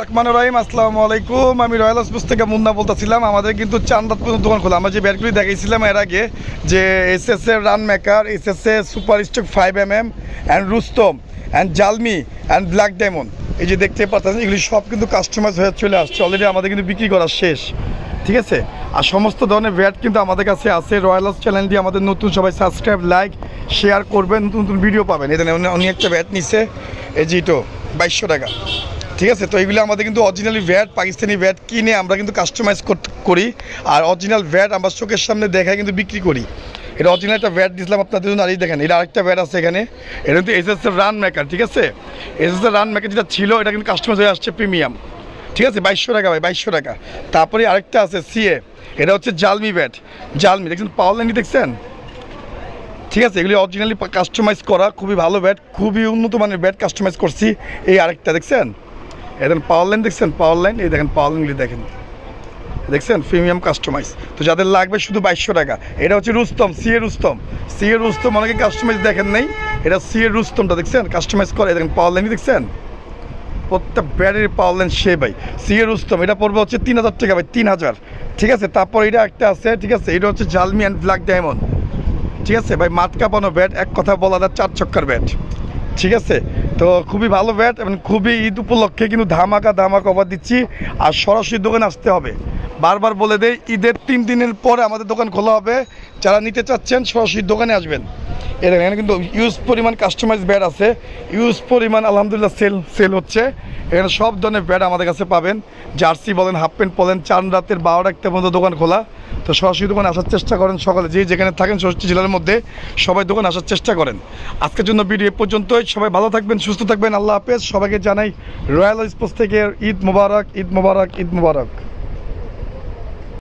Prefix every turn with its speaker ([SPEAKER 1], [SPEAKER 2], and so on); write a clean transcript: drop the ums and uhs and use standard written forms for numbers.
[SPEAKER 1] রহমানুর রহিম, আসসালামু আলাইকুম। আমি রয়্যাল স্পোর্টস থেকে মুন্না বলতেছিলাম। আমাদের কিন্তু চান্দাত পর্যন্ত দোকান খোলা। আমরা যে ব্যাটগুলি দেখাইছিলাম এর আগে, যে SSA run maker, SSA super stock 5mm and Rustam and Zalmi and black diamond, এই যে দেখতে পাচ্ছেন এগুলি সব কিন্তু কাস্টমাইজ হয়ে চলে আসছে। অলরেডি আমাদের কিন্তু বিক্রি করা শেষ, ঠিক আছে। আর সমস্ত ধরনের ব্যাট কিন্তু আমাদের কাছে আছে। রয়্যাল চ্যানেল দিয়ে আমাদের নতুন সবাই সাবস্ক্রাইব, লাইক, শেয়ার করবেন, নতুন নতুন ভিডিও পাবেন। এখানে উনি একটা ব্যাট নিচ্ছে, এই যে এটা 2200 টাকা, ঠিক আছে। তো এইগুলো আমাদের কিন্তু অরিজিনালি ভ্যাট, পাকিস্তানি ভ্যাট কিনে আমরা কিন্তু কাস্টমাইজ করি। আর অরিজিনাল ভ্যাট আমরা চোখের সামনে দেখায় কিন্তু বিক্রি করি। এটা অরিজিনাল একটা ভ্যাট দিয়েছিলাম আপনাদের জন্য। আর এই দেখেন, এটা আরেকটা ভ্যাট আছে এখানে। এটা কিন্তু এসএসএ রান মেকার, ঠিক আছে। এসএসএ রান মেকার যেটা ছিল এটা কিন্তু কাস্টমাইজ হয়ে আসছে প্রিমিয়াম, ঠিক আছে। 2200 টাকা ভাই, 2200 টাকা। তারপরে আরেকটা আছে সিএ, এটা হচ্ছে জালমি ব্যাট। জালমি দেখছেন, পাওয়ার লাইনটি দেখছেন, ঠিক আছে। এগুলি অরিজিনালি কাস্টমাইজ করা, খুবই ভালো ব্যাট, খুবই উন্নত মানের ব্যাট কাস্টমাইজ করছি। এই আরেকটা দেখছেন, এখন পাওয়ার লাইন দেখছেন, পাওয়ার লাইন, এই দেখেন পাওয়ার লাইনগুলি দেখছেন প্রিমিয়াম কাস্টমাইজ। তো যাদের লাগবে শুধু 2200 টাকা। এটা হচ্ছে রুস্তম, সিএ রুস্তম অনেকে কাস্টমাইজ দেখেন নাই, এটা সিএ রুস্তমটা দেখছেন কাস্টমাইজ করে। দেখেন পাওয়ার লাইন দেখছেন, প্রত্যেক ব্যাটের পাওয়ার লাইন সে ভাই। সিএ রুস্তম এটা পড়বে হচ্ছে 3000 টাকা ভাই, 3000, ঠিক আছে। তারপর এটা একটা আছে, ঠিক আছে, এটা হচ্ছে জালমি অ্যান্ড ব্ল্যাক ডায়মন্ড, ঠিক আছে ভাই। মাঠ কাঁপানো ব্যাট, এক কথা বলা যায় 4 ছক্কার ব্যাট, ঠিক আছে। তো খুবই ভালো ব্যাট এবং খুবই ঈদ উপলক্ষে কিন্তু ধামাকা অফার দিচ্ছি। আর সরাসরি দোকানে আসতে হবে, বারবার বলে দেই, ঈদের 3 দিনের পরে আমাদের দোকান খোলা হবে। যারা নিতে চাচ্ছেন সরাসরি দোকানে আসবেন। এখানে কিন্তু ইউজ পরিমাণ কাস্টমাইজ ব্যাট আছে, ইউজ পরিমাণ আলহামদুলিল্লাহ সেল হচ্ছে। এখানে সব ধরনের ব্যাট আমাদের কাছে পাবেন। জার্সি বলেন, হাফ প্যান্ট বলেন, 4 রাতের 12টা পর্যন্ত দোকান খোলা। তো সরাসরি দোকানে আসার চেষ্টা করেন সকালে, যেখানে থাকেন 64 জেলার মধ্যে সবাই দোকানে আসার চেষ্টা করেন। আজকের জন্য ভিডিও এ পর্যন্তই। সবাই ভালো থাকবেন, সুস্থ থাকবেন, আল্লাহ হাফেজ। সবাইকে জানাই রয়্যাল স্পোর্টস থেকে ঈদ মোবারক, ঈদ মোবারক, ঈদ মোবারক।